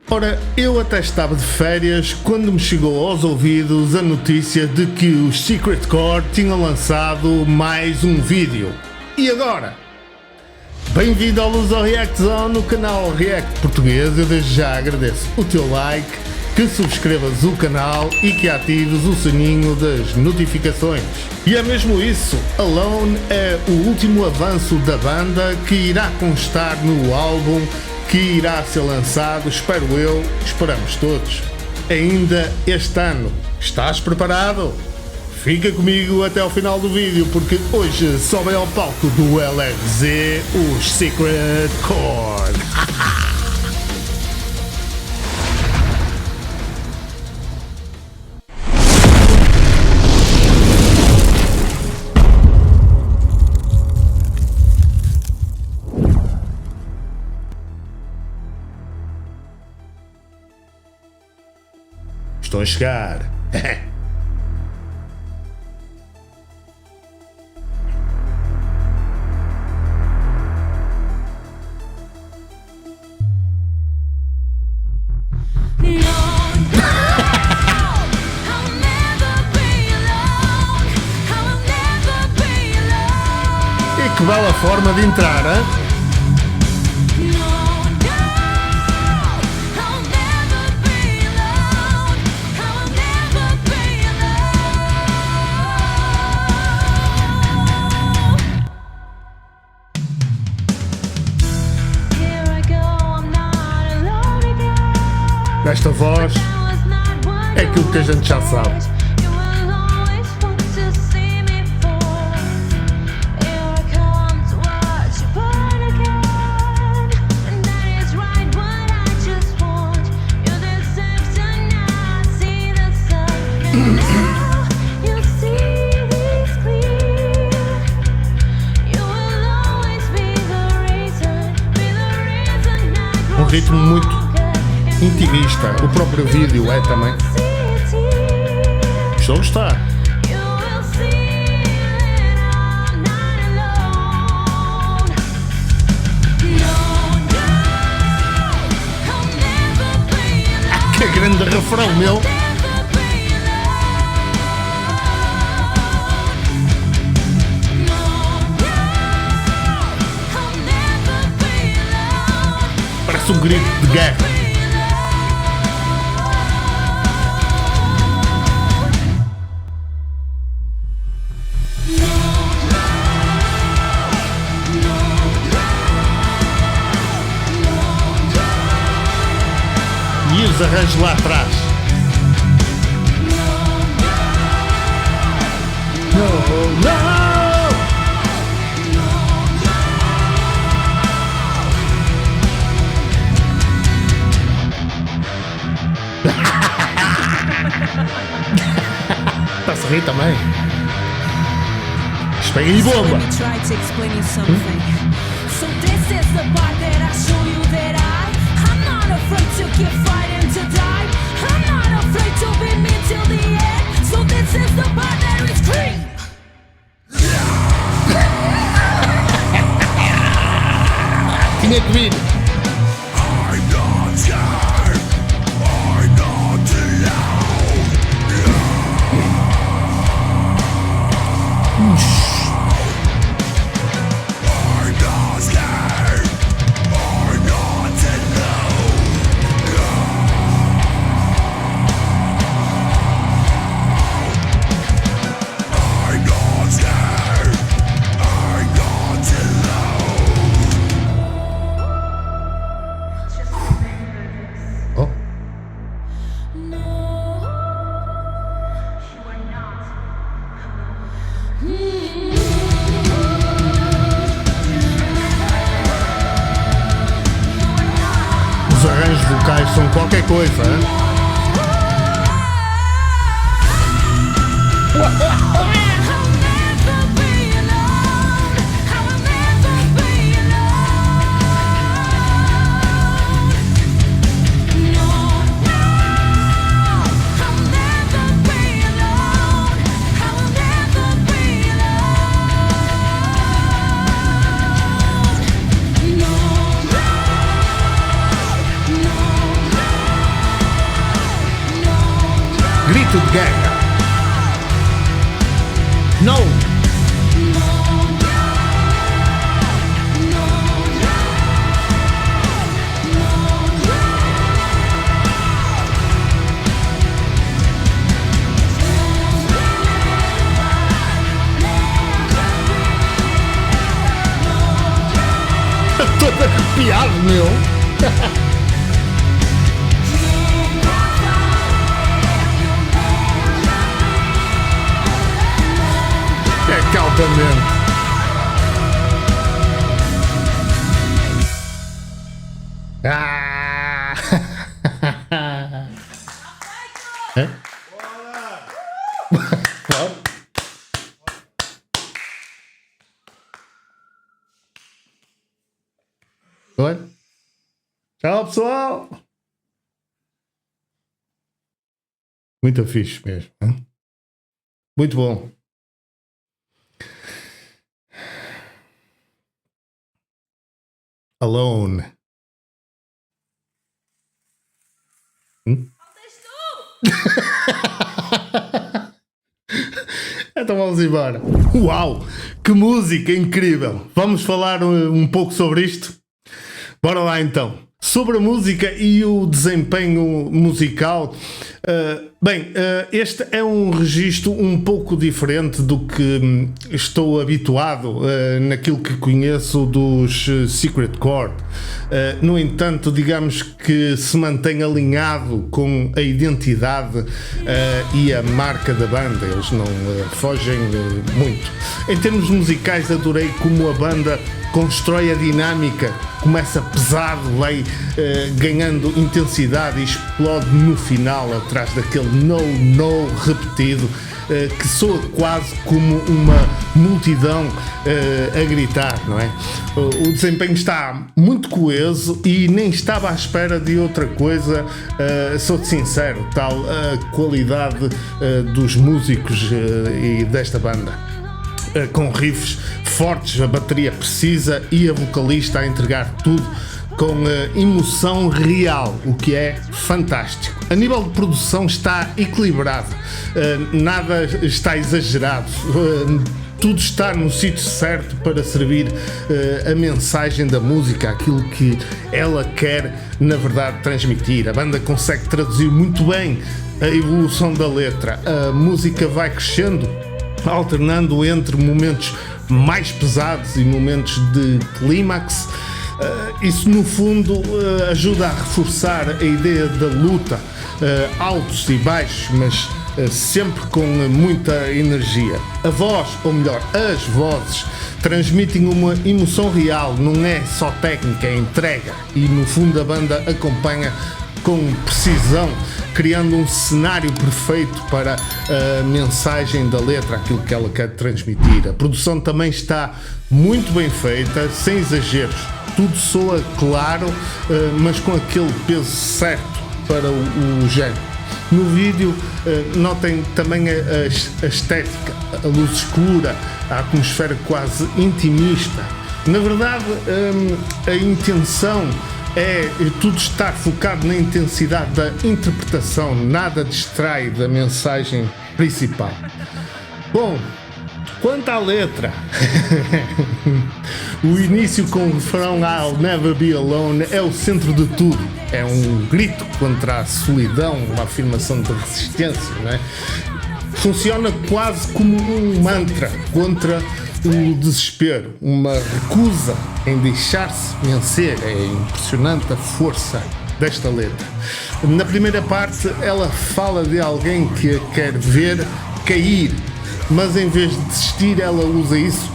Ora, eu até estava de férias quando me chegou aos ouvidos a notícia de que os Secret Core tinham lançado mais um vídeo. E agora? Bem-vindo ao Luso React Zone, no canal React Português. Eu desde já agradeço o teu like, que subscrevas o canal e que atives o sininho das notificações. E é mesmo isso, Alone é o último avanço da banda que irá constar no álbum que irá ser lançado, esperamos todos, ainda este ano. Estás preparado? Fica comigo até ao final do vídeo, porque hoje sobem ao palco do LRZ os Secret Core. Estou a chegar. E que bela forma de entrar, hein? Esta voz é aquilo que a gente já sabe. Um ritmo muito intimista, o próprio vídeo é também. Estou a gostar. Que grande refrão, meu! Parece um grito de guerra. E os arranjos lá atrás. Não! Está-se a rir também. Espera aí, bomba! Afraid to keep fighting to die. I'm not afraid to be me till the end. So this is the part that is cream. Tinha que vir. I'm not scared. I'm not alone. I'm not scared. Os arranjos vocais são qualquer coisa, hein? arrepiado, meu. É que altamente. Ah! É? Bora! Oi? Tchau, pessoal! Muito fixe mesmo. Hein? Muito bom. Alone. Então vamos embora. Uau! Que música incrível! Vamos falar um pouco sobre isto? Bora lá então. Sobre a música e o desempenho musical, este é um registro um pouco diferente do que estou habituado naquilo que conheço dos Secret Chord. No entanto, digamos que se mantém alinhado com a identidade e a marca da banda. Eles não fogem muito. Em termos musicais, adorei como a banda constrói a dinâmica, começa pesado, vai ganhando intensidade e explode no final atrás daquele no repetido que soa quase como uma multidão a gritar, não é? O desempenho está muito coeso e nem estava à espera de outra coisa, sou-te sincero, tal a qualidade dos músicos e desta banda. Com riffs fortes, a bateria precisa e a vocalista a entregar tudo com emoção real, o que é fantástico. A nível de produção está equilibrado, nada está exagerado, tudo está no sítio certo para servir a mensagem da música, aquilo que ela quer, na verdade, transmitir. A banda consegue traduzir muito bem a evolução da letra, a música vai crescendo, alternando entre momentos mais pesados e momentos de clímax. Isso no fundo ajuda a reforçar a ideia da luta, altos e baixos, mas sempre com muita energia. A voz, ou melhor, as vozes, transmitem uma emoção real, não é só técnica, é entrega, e no fundo a banda acompanha com precisão, criando um cenário perfeito para a mensagem da letra, aquilo que ela quer transmitir. A produção também está muito bem feita, sem exageros. Tudo soa claro, mas com aquele peso certo para o género. No vídeo, notem também a estética, a luz escura, a atmosfera quase intimista. Na verdade, a intenção é tudo estar focado na intensidade da interpretação, nada distrai da mensagem principal. Bom, quanto à letra, o início com o refrão I'll Never Be Alone é o centro de tudo. É um grito contra a solidão, uma afirmação de resistência, não é? Funciona quase como um mantra contra o desespero, uma recusa em deixar-se vencer. É impressionante a força desta letra. Na primeira parte, ela fala de alguém que a quer ver cair, mas em vez de desistir, ela usa isso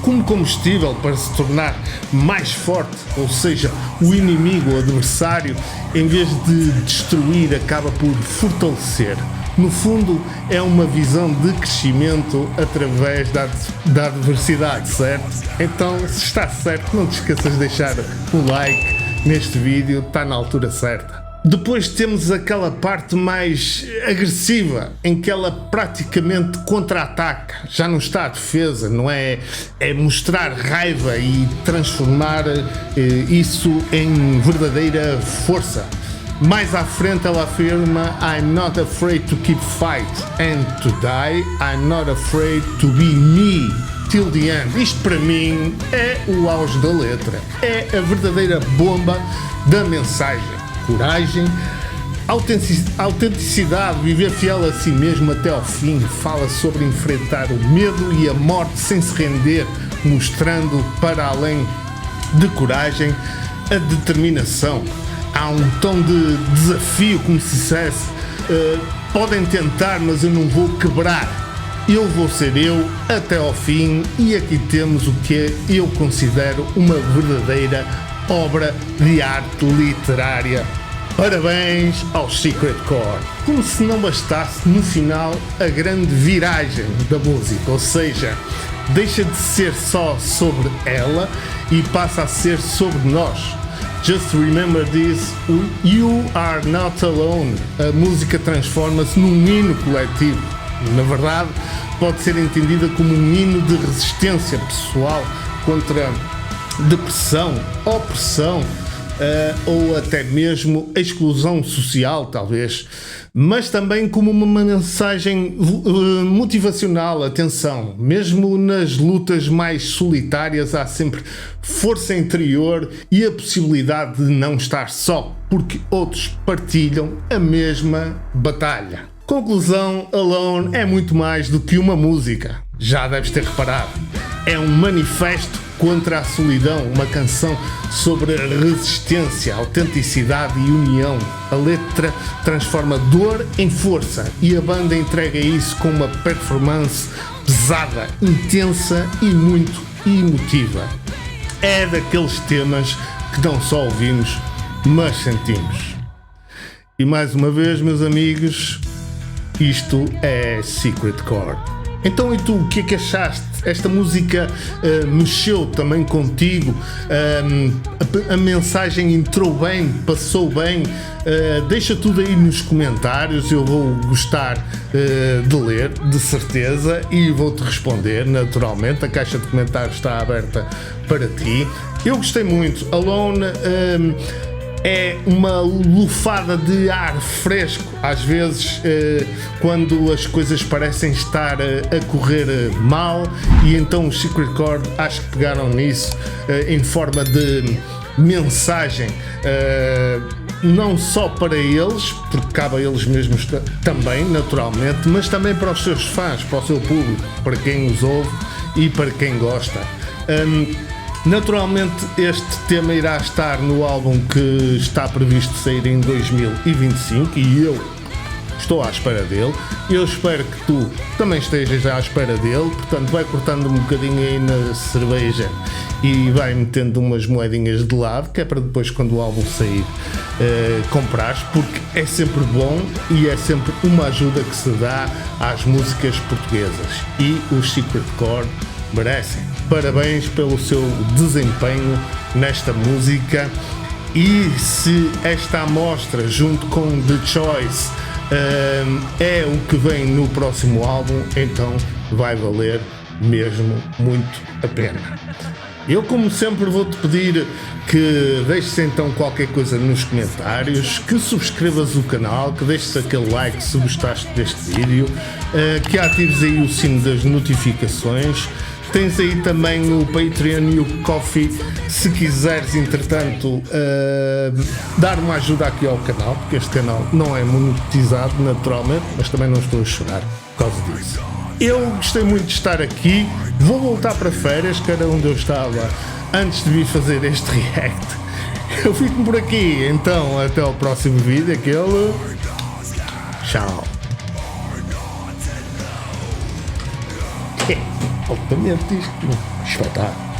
como combustível para se tornar mais forte, ou seja, o inimigo, o adversário, em vez de destruir, acaba por fortalecer. No fundo, é uma visão de crescimento através da adversidade, certo? Então, se está certo, não te esqueças de deixar o like neste vídeo, está na altura certa. Depois temos aquela parte mais agressiva, em que ela praticamente contra-ataca, já não está à defesa, não é? É mostrar raiva e transformar isso em verdadeira força. Mais à frente ela afirma I'm not afraid to keep fight and to die, I'm not afraid to be me till the end. Isto para mim é o auge da letra, é a verdadeira bomba da mensagem. Coragem, autenticidade, viver fiel a si mesmo até ao fim. Fala sobre enfrentar o medo e a morte sem se render, mostrando para além de coragem a determinação, há um tom de desafio, como se dissesse, podem tentar, mas eu não vou quebrar. Eu vou ser eu até ao fim, e aqui temos o que eu considero uma verdadeira obra de arte literária. Parabéns ao Secret Chord. Como se não bastasse, no final, a grande viragem da música, ou seja, deixa de ser só sobre ela e passa a ser sobre nós. Just remember this, you are not alone. A música transforma-se num hino coletivo. Na verdade, pode ser entendida como um hino de resistência pessoal contra depressão, opressão, ou até mesmo exclusão social, talvez, mas também como uma mensagem motivacional. Atenção, mesmo nas lutas mais solitárias há sempre força interior e a possibilidade de não estar só, porque outros partilham a mesma batalha. Conclusão, Alone é muito mais do que uma música, já deves ter reparado. É um manifesto contra a solidão, uma canção sobre resistência, autenticidade e união. A letra transforma dor em força e a banda entrega isso com uma performance pesada, intensa e muito emotiva. É daqueles temas que não só ouvimos, mas sentimos. E mais uma vez, meus amigos, isto é Secret Chord. Então, e tu, o que é que achaste? Esta música mexeu também contigo? A mensagem entrou bem? Passou bem? Deixa tudo aí nos comentários, eu vou gostar de ler, de certeza, e vou-te responder naturalmente. A caixa de comentários está aberta para ti. Eu gostei muito. Alone é uma lufada de ar fresco, às vezes quando as coisas parecem estar a correr mal, e então os Secret Chord acho que pegaram nisso em forma de mensagem, não só para eles, porque cabe a eles mesmos também, naturalmente, mas também para os seus fãs, para o seu público, para quem os ouve e para quem gosta. Naturalmente este tema irá estar no álbum que está previsto sair em 2025 e eu estou à espera dele. Eu espero que tu também estejas à espera dele, portanto vai cortando um bocadinho aí na cerveja e vai metendo umas moedinhas de lado, que é para depois, quando o álbum sair, comprares, porque é sempre bom e é sempre uma ajuda que se dá às músicas portuguesas, e os Secret Chord merecem. Parabéns pelo seu desempenho nesta música, e se esta amostra junto com The Choice é o que vem no próximo álbum, então vai valer mesmo muito a pena. Eu, como sempre, vou-te pedir que deixes então qualquer coisa nos comentários, que subscrevas o canal, que deixes aquele like se gostaste deste vídeo, que atives aí o sino das notificações. Tens aí também o Patreon e o Ko-fi, se quiseres, entretanto, dar uma ajuda aqui ao canal, porque este canal não é monetizado, naturalmente, mas também não estou a chorar por causa disso. Eu gostei muito de estar aqui, vou voltar para férias, que era onde eu estava antes de vir fazer este react. Eu fico por aqui, então até ao próximo vídeo, aquele... Tchau. Altamente isto, espetáculo.